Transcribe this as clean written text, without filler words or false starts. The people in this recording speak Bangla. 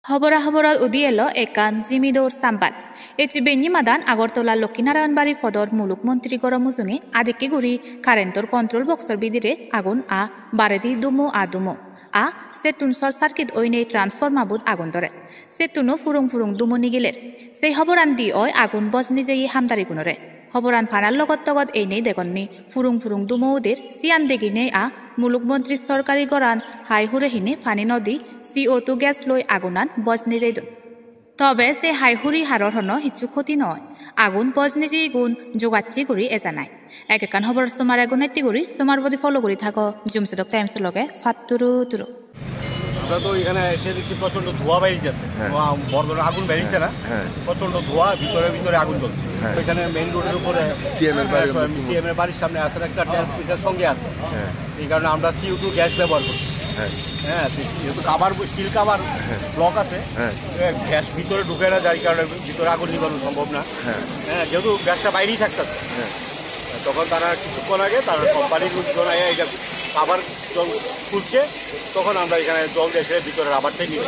হবরা হবরা উদিয়েল একান জিমিদৌর সাম্বাদ এচি বেনি মাদান আগরতলা লক্ষ্মীনারায়ণবাড়ি ফদর মুলুক মন্ত্রী গরমুজুঙে আদিকে গুড়ি কারেন্টর কন্ট্রোল বক্সর বিদিরে আগুন বারেদি দুমো আ সেতুন শর্ট সার্কিট ওইনে ট্রান্সফরমাবুদ আগুন ধরে সেতুনো ফুরুং ফুরুং দুমো নিগিলের সেই হবরান দি ওই আগুন বজনি যেই হামদারি গুণরে হবরান ফানার লগত তগত এই নেই দেখননি ফুরুং ফুরুং দুমৌদের সিয়ান দেগি নেই মুলুক মন্ত্রী সরকারি গরান হাই হুরে হিনে ফানি নদী CO2 গ্যাস লই আগুনান বজনি যাইদ তবে সে হাইহুরি হারর হন হিচু ক্ষতি নয় আগুন বজনি যে গুণ যোগাচ্ছি গুড়ি এজা নাই একেকান হবর সোমার আগুন এত্তি গুড়ি সোমার বদি ফলো করি থাকো জুমসেদক টাইমসের লগে ফাত্তুরু তুরু আমরা তো এখানে এসে দেখছি প্রচন্ড ধোঁয়া বেরিয়েছে বড় আগুন বেরিয়েছে না প্রচন্ড ধোঁয়া ভিতরে আগুন জ্বলছে এখানে মেইন রোডের উপরে সিএম এর বাড়ির সামনে আছে একটা ট্রান্সমিটার সঙ্গে আছে এই কারণে আমরা CO2 গ্যাস ব্যবহার করছি যেহেতু কাভার স্টিল কাভার ব্লক আছে গ্যাস ভিতরে ঢুকে না যার কারণে ভিতরে আগুন নিবানো সম্ভব না যেহেতু গ্যাসটা বাইরেই থাকতেছে তখন তারা কিছুক্ষণ আগে তারা কোম্পানির লোকজন এটা কাভার জল খুলছে তখন আমরা এখানে জল এসে ভিতরে রাবারটাই নিয়ে